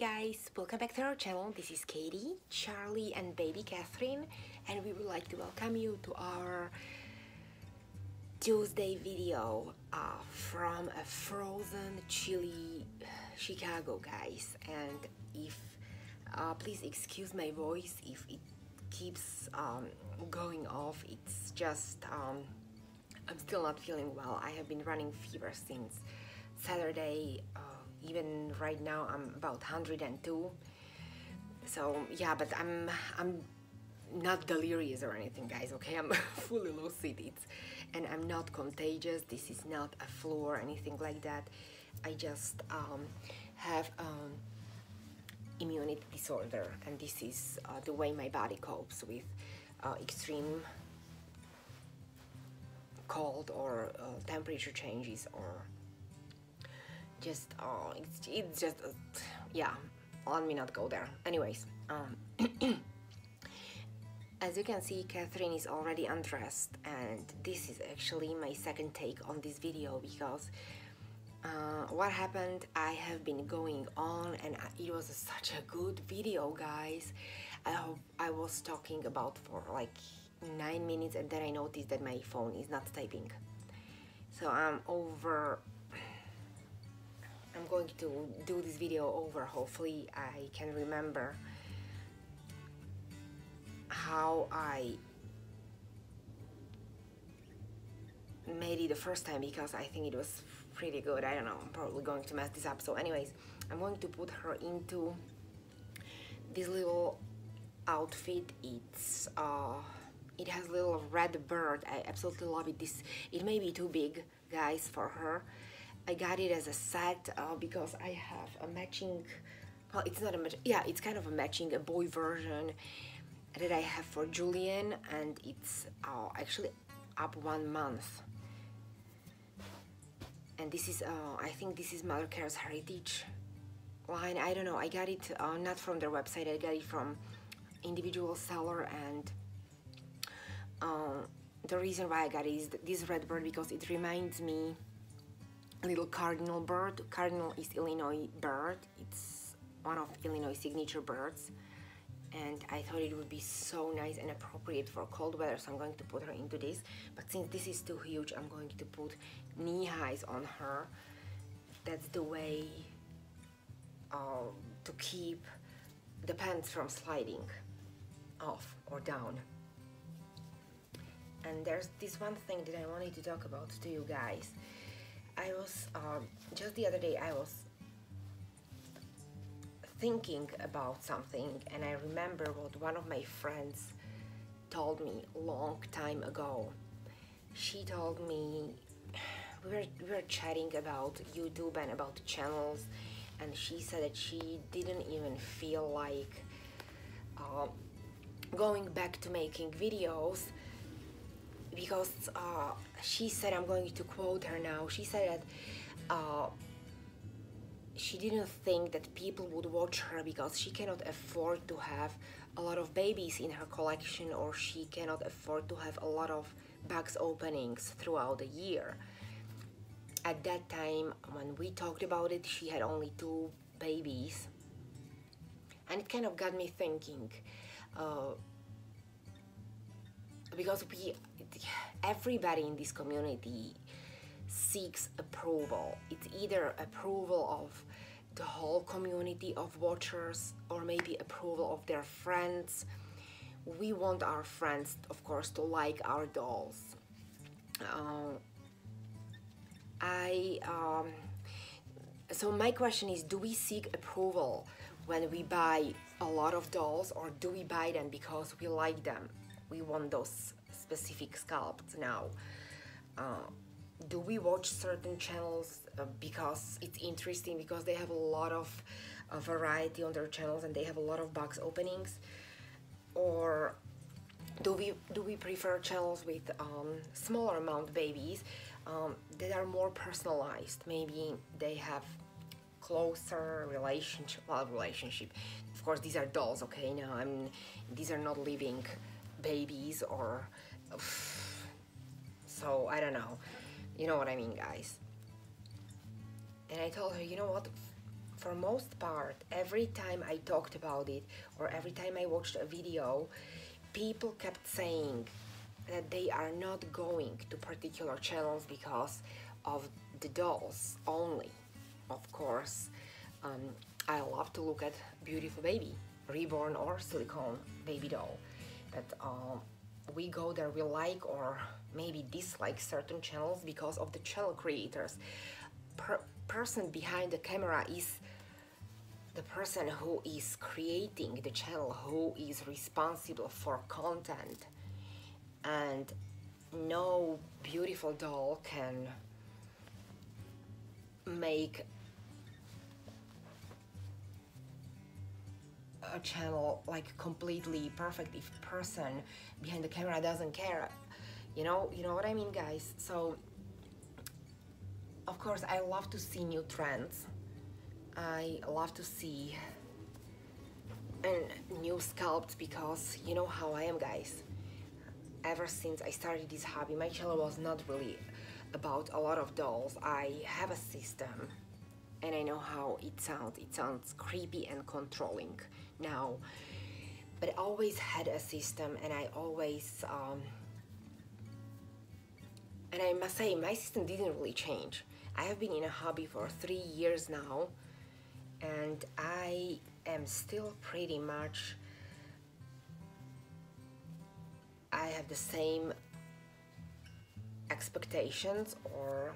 guys, welcome back to our channel. This is Katie, Charlie and baby Katherine, and we would like to welcome you to our Tuesday video from a frozen chilly Chicago, guys. And if please excuse my voice if it keeps going off. It's just I'm still not feeling well. I have been running fever since Saturday. Even right now I'm about 102. So yeah, but I'm not delirious or anything, guys, okay? I'm fully lucid, and I'm not contagious. This is not a flu or anything like that. I just have immunity disorder, and this is the way my body copes with extreme cold or temperature changes, or just it's just yeah, let me not go there. Anyways, as you can see, Katherine is already undressed, and this is actually my second take on this video because what happened, I have been going on and it was such a good video, guys. I was talking about for like 9 minutes, and then I noticed that my phone is not typing, so I'm going to do this video over. Hopefully I can remember how I made it the first time, because I think it was pretty good. I don't know, I'm probably going to mess this up. So anyways, I'm going to put her into this little outfit. It's it has a little red bird. I absolutely love it. It may be too big, guys, for her. I got it as a set because I have a matching, well, it's not a match, yeah, it's kind of a matching, a boy version that I have for Julian, and it's actually up 1 month. And this is, I think this is Mother Care's Heritage line. I don't know, I got it not from their website, I got it from individual seller, and the reason why I got it is this red bird because it reminds me a little cardinal bird. Cardinal is Illinois bird. It's one of Illinois signature birds, and I thought it would be so nice and appropriate for cold weather, so I'm going to put her into this. But since this is too huge, I'm going to put knee highs on her. That's the way to keep the pants from sliding off or down. And there's this one thing that I wanted to talk about to you guys. I was, just the other day, I was thinking about something, and I remember what one of my friends told me a long time ago. She told me, we were chatting about YouTube and about channels, and she said that she didn't even feel like going back to making videos, because she said, I'm going to quote her now, she said that she didn't think that people would watch her because she cannot afford to have a lot of babies in her collection, or she cannot afford to have a lot of box openings throughout the year. At that time, when we talked about it, she had only 2 babies, and it kind of got me thinking, because everybody in this community seeks approval. It's either approval of the whole community of watchers, or maybe approval of their friends. We want our friends, of course, to like our dolls. So my question is, do we seek approval when we buy a lot of dolls, or do we buy them because we like them? We want those specific sculpts now. Do we watch certain channels because it's interesting, because they have a lot of variety on their channels and they have a lot of box openings? Or do we prefer channels with smaller amount babies that are more personalized? Maybe they have closer relationship. Of course, these are dolls, okay? Now these are not living babies, or so I don't know, you know what I mean, guys. And I told her, you know what, for most part, every time I talked about it or every time I watched a video, people kept saying that they are not going to particular channels because of the dolls only. Of course, I love to look at beautiful baby, reborn or silicone baby doll, that we go there, we like or maybe dislike certain channels because of the channel creators. Person behind the camera is the person who is creating the channel, who is responsible for content, and no beautiful doll can make a channel like completely perfect if person behind the camera doesn't care. You know what I mean, guys? So of course I love to see new trends. I love to see new sculpts because you know how I am, guys. Ever since I started this hobby, my channel was not really about a lot of dolls. I have a system and I know how it sounds. It sounds creepy and controlling now, but I always had a system, and I always and I must say my system didn't really change. I have been in a hobby for 3 years now, and I am still pretty much, I have the same expectations, or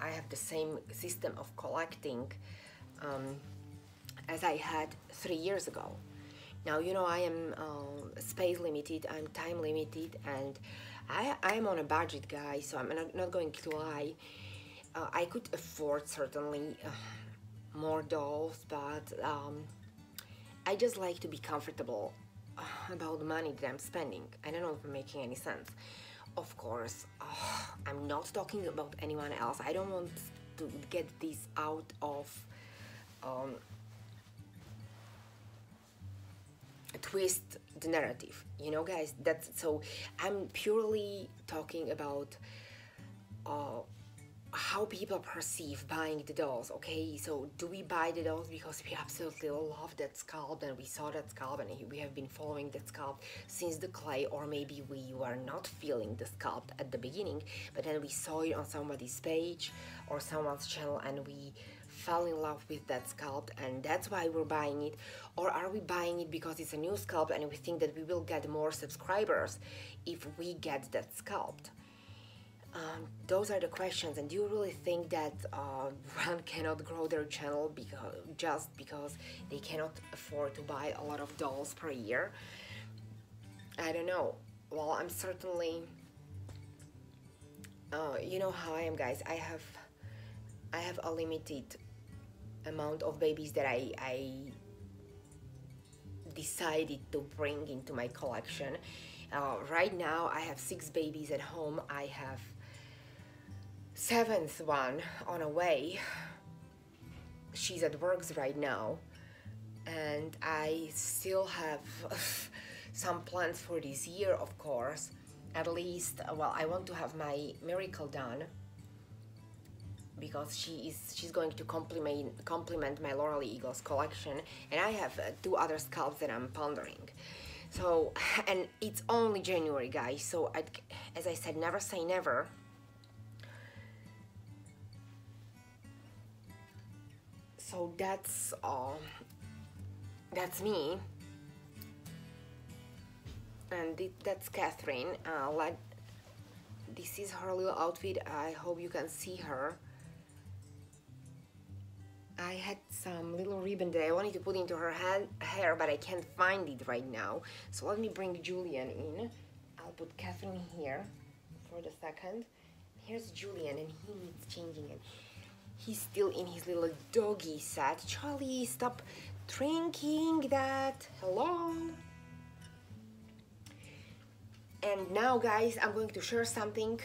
I have the same system of collecting as I had 3 years ago. Now, you know, I am space limited, I'm time limited, and I am on a budget, guys, so I'm not going to lie. I could afford certainly more dolls, but I just like to be comfortable about the money that I'm spending. I don't know if I'm making any sense. Of course, I'm not talking about anyone else. I don't want to get this out of twist the narrative, you know, guys. That's so I'm purely talking about how people perceive buying the dolls. Okay, so do we buy the dolls because we absolutely love that sculpt and we saw that sculpt and we have been following that sculpt since the clay, or maybe we were not feeling the sculpt at the beginning, but then we saw it on somebody's page or someone's channel and we fell in love with that sculpt and that's why we're buying it? Or are we buying it because it's a new sculpt and we think that we will get more subscribers if we get that sculpt? Those are the questions. And do you really think that one cannot grow their channel just because they cannot afford to buy a lot of dolls per year? I don't know. Well, I'm certainly, you know how I am, guys. I have a limited amount of babies that I decided to bring into my collection. Right now I have 6 babies at home. I have 7th one on a way. She's at works right now, and I still have some plans for this year, of course. At least, well, I want to have my miracle done because she's going to complement my Laurel Eagles collection, and I have 2 other sculpts that I'm pondering. So, and it's only January, guys, so as I said, never say never. So that's me, and that's Katherine. This is her little outfit. I hope you can see her. I had some little ribbon that I wanted to put into her hair, but I can't find it right now. So let me bring Julian in. I'll put Katherine here for the second. Here's Julian, and he needs changing, and he's still in his little doggy set. Charlie, stop drinking that. Hello. And now, guys, I'm going to share something.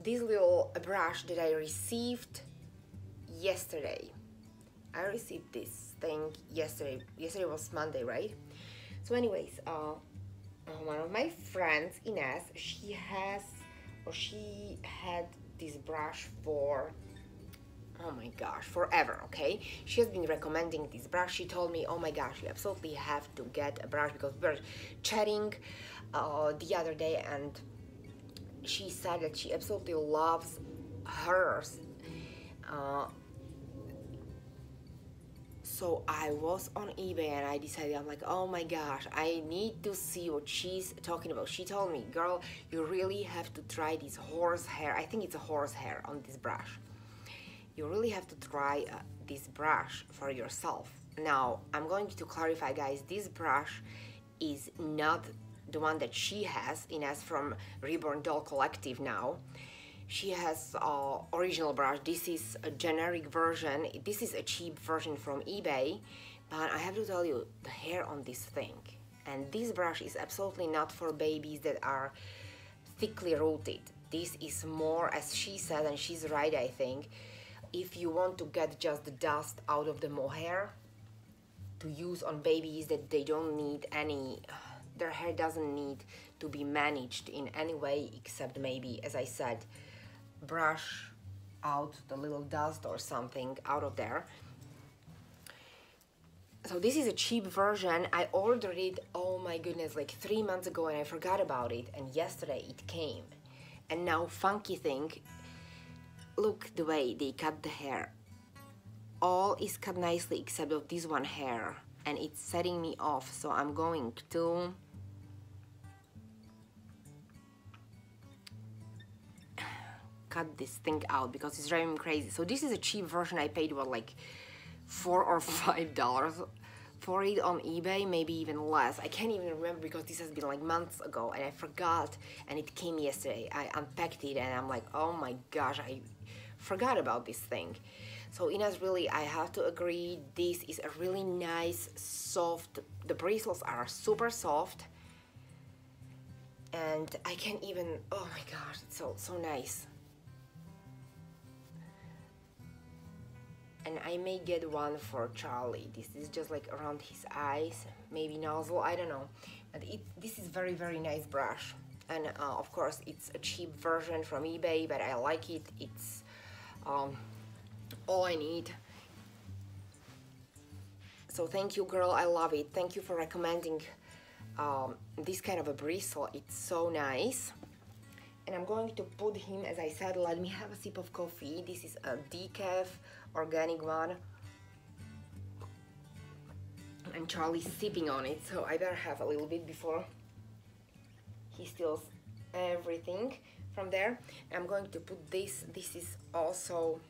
This little brush that I received yesterday. I received this thing yesterday. Yesterday was Monday, right? So anyways, one of my friends, Ines, she had this brush for oh my gosh, forever, okay? She has been recommending this brush. She told me, oh my gosh, you absolutely have to get a brush, because we were chatting the other day, and she said that she absolutely loves hers. So I was on eBay and I decided, I'm like, oh my gosh, I need to see what she's talking about. She told me, girl, you really have to try this horsehair. I think it's a horsehair on this brush. You really have to try this brush for yourself. Now, I'm going to clarify, guys, this brush is not the one that she has from Reborn Doll Collective now. She has original brush. This is a generic version. This is a cheap version from eBay, but I have to tell you, the hair on this thing, and this brush is absolutely not for babies that are thickly rooted. This is more, as she said, and she's right, I think, if you want to get just the dust out of the mohair to use on babies that they don't need any, their hair doesn't need to be managed in any way except maybe, as I said, brush out the little dust or something out of there. So this is a cheap version. I ordered it, oh my goodness, like 3 months ago, and I forgot about it, and yesterday it came. And now, funky thing, look the way they cut the hair. All is cut nicely except of this one hair, and it's setting me off, so I'm going to cut this thing out because it's driving me crazy. So this is a cheap version. I paid what, like $4 or $5 for it on eBay, maybe even less. I can't even remember because this has been like months ago and I forgot, and it came yesterday. I unpacked it and I'm like, oh my gosh, I forgot about this thing. So Ines, really, I have to agree, this is a really nice, soft, the bristles are super soft, and I can't even, oh my gosh, it's so nice. And I may get one for Charlie. This is just like around his eyes, maybe nozzle, I don't know. And this is very, very nice brush. And of course, it's a cheap version from eBay, but I like it. It's all I need. So thank you, girl, I love it. Thank you for recommending this kind of a bristle. It's so nice. And I'm going to put him, as I said, let me have a sip of coffee. This is a decaf, organic one. And Charlie's sipping on it, so I better have a little bit before he steals everything from there. And I'm going to put this. This is also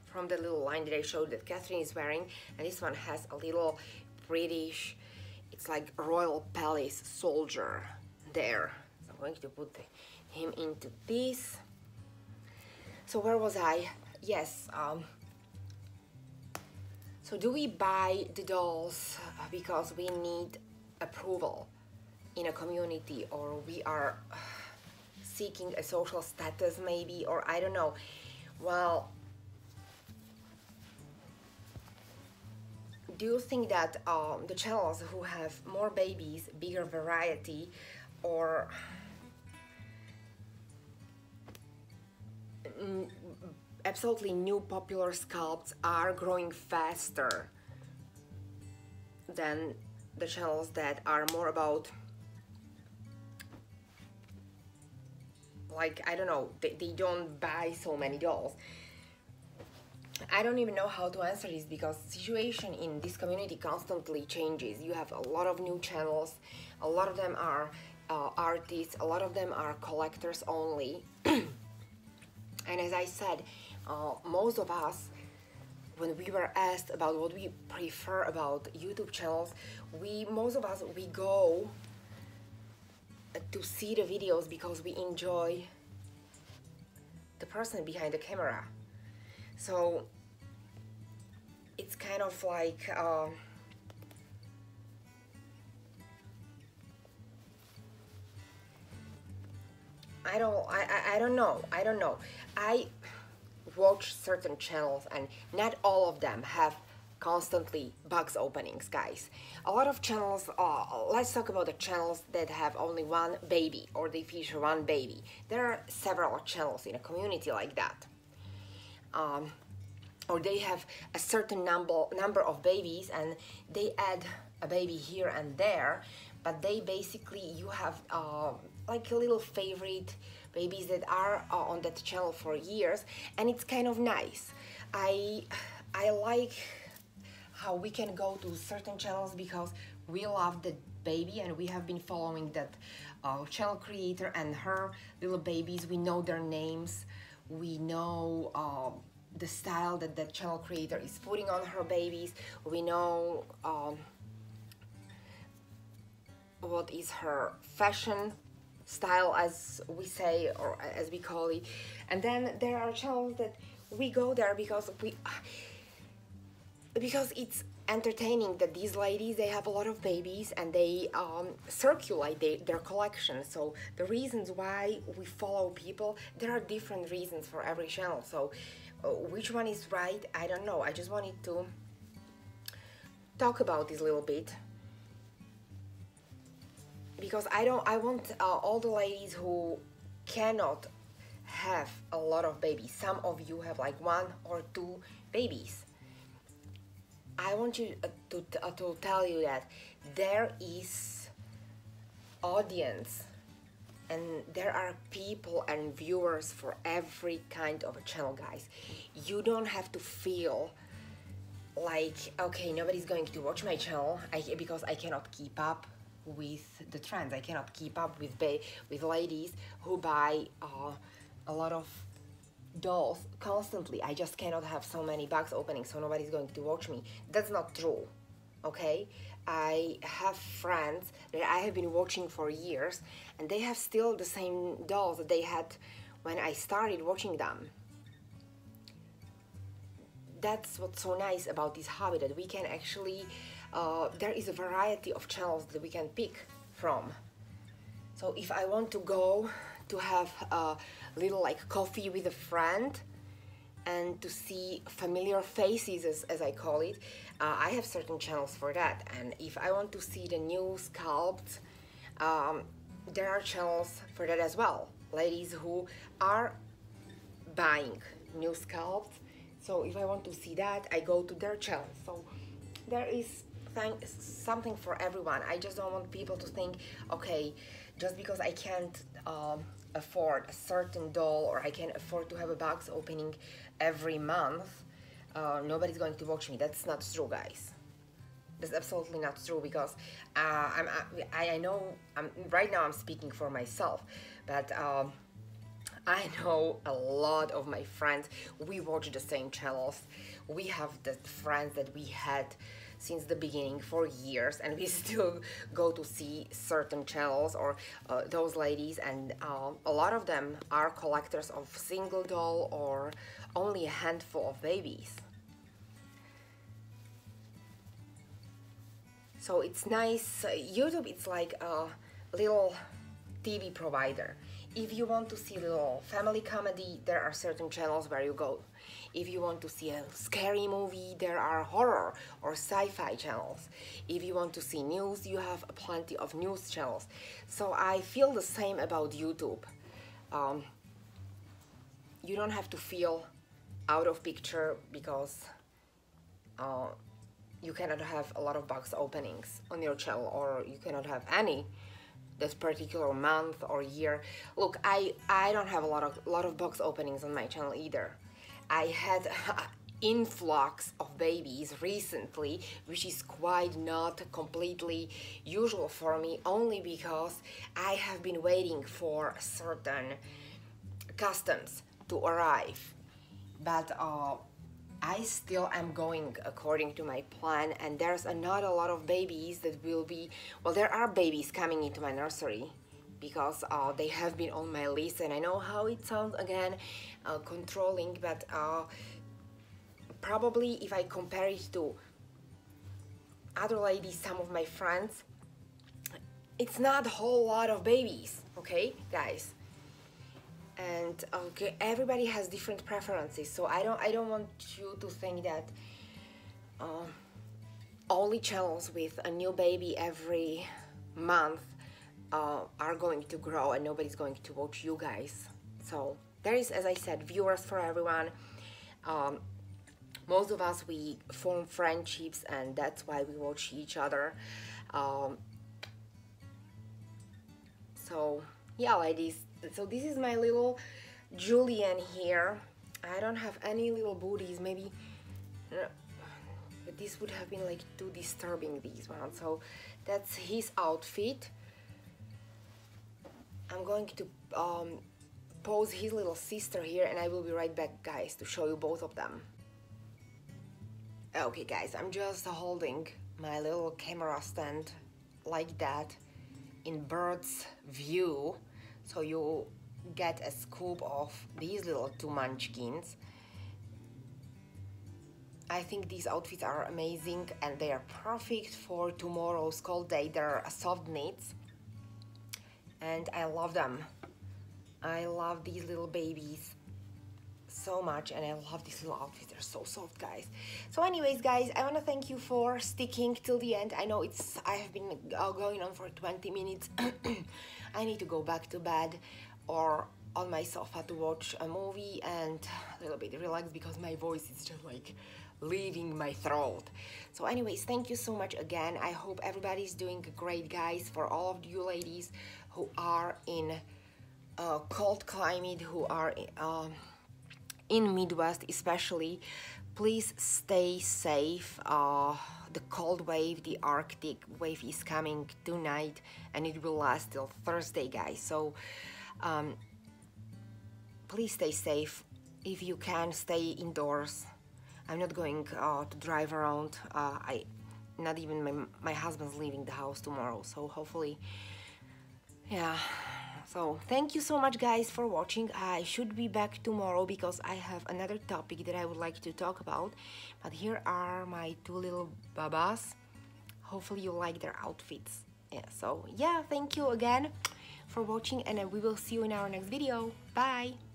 from the little line that I showed that Katherine is wearing. And this one has a little British, it's like Royal Palace soldier there. So I'm going to put him into this. So where was I? Yes, so do we buy the dolls because we need approval in a community, or we are seeking a social status maybe, or I don't know. Well, do you think that the channels who have more babies, bigger variety, or absolutely new popular sculpts are growing faster than the channels that are more about, like, I don't know, they don't buy so many dolls? I don't even know how to answer this because the situation in this community constantly changes. You have a lot of new channels, a lot of them are artists, a lot of them are collectors only. And as I said, most of us, when we were asked about what we prefer about YouTube channels, most of us go to see the videos because we enjoy the person behind the camera. So it's kind of like I don't know. I watch certain channels and not all of them have constantly box openings, guys. A lot of channels, let's talk about the channels that have only one baby or they feature one baby. There are several channels in a community like that. or they have a certain number of babies and they add a baby here and there, but they basically, you have like a little favorite babies that are on that channel for years, and it's kind of nice. I like how we can go to certain channels because we love the baby and we have been following that channel creator and her little babies. We know their names, we know the style that the channel creator is putting on her babies, we know what is her fashion style, as we say, or as we call it. And then there are channels that we go there because it's entertaining that these ladies, they have a lot of babies and they circulate their collection. So the reasons why we follow people, there are different reasons for every channel. So which one is right, I don't know. I just wanted to talk about this a little bit because I want all the ladies who cannot have a lot of babies. Some of you have like 1 or 2 babies. I want you to tell you that there is audience and there are people and viewers for every kind of a channel, guys. You don't have to feel like, okay, nobody's going to watch my channel because I cannot keep up with the trends. I cannot keep up with ladies who buy a lot of dolls constantly. I just cannot have so many box openings, so nobody's going to watch me. That's not true, okay? I have friends that I have been watching for years and they have still the same dolls that they had when I started watching them. That's what's so nice about this hobby, that we can actually there is a variety of channels that we can pick from. So if I want to go to have a little like coffee with a friend and to see familiar faces, as I call it, I have certain channels for that. And if I want to see the new sculpts, there are channels for that as well. Ladies who are buying new sculpts, so if I want to see that, I go to their channel. So there is something for everyone. I just don't want people to think, okay, just because I can't afford a certain doll or I can't afford to have a box opening every month, nobody's going to watch me. That's not true, guys. That's absolutely not true, because I know right now I'm speaking for myself, but I know a lot of my friends, we watch the same channels. We have the friends that we had since the beginning for years, and we still go to see certain channels or those ladies, and a lot of them are collectors of single doll or only a handful of babies. So it's nice. YouTube, it's like a little TV provider. If you want to see a little family comedy, there are certain channels where you go. If you want to see a scary movie, there are horror or sci-fi channels. If you want to see news, you have plenty of news channels. So I feel the same about YouTube. You don't have to feel out of picture because you cannot have a lot of box openings on your channel, or you cannot have any this particular month or year. Look, I don't have a lot of box openings on my channel either. I had influx of babies recently, which is quite not completely usual for me, only because I have been waiting for certain customs to arrive. But I still am going according to my plan, and there's not a lot of babies that will be, well, there are babies coming into my nursery because they have been on my list, and I know how it sounds again, controlling, but probably if I compare it to other ladies, some of my friends, it's not a whole lot of babies, okay, guys? And okay, everybody has different preferences, so I don't want you to think that only channels with a new baby every month are going to grow and nobody's going to watch you guys. So there is, as I said, viewers for everyone. most of us, we form friendships, and that's why we watch each other. So yeah, ladies, so this is my little Julian here. I don't have any little booties, maybe, but this would have been like too disturbing, these ones. So that's his outfit. I'm going to pose his little sister here, and I will be right back, guys, to show you both of them. Okay guys, I'm just holding my little camera stand like that in bird's view, so you get a scoop of these little two munchkins. I think these outfits are amazing, and they are perfect for tomorrow's cold day. They're soft knits, and I love them. I love these little babies so much, and I love these little outfits. They're so soft, guys. So anyways, guys, I want to thank you for sticking till the end. I know I have been going on for 20 minutes. I need to go back to bed or on my sofa to watch a movie and a little bit relax, because my voice is just like leaving my throat. So anyways, thank you so much again. I hope everybody's doing great, guys. For all of you ladies who are in a cold climate, who are in Midwest especially, please stay safe. The cold wave, the Arctic wave, is coming tonight, and it will last till Thursday, guys. So please stay safe. If you can, stay indoors. I'm not going to drive around. Not even my husband's leaving the house tomorrow, so hopefully, yeah. So thank you so much, guys, for watching. I should be back tomorrow because I have another topic that I would like to talk about. But here are my two little babas. Hopefully you like their outfits. Yeah, so yeah, thank you again for watching, and we will see you in our next video. Bye!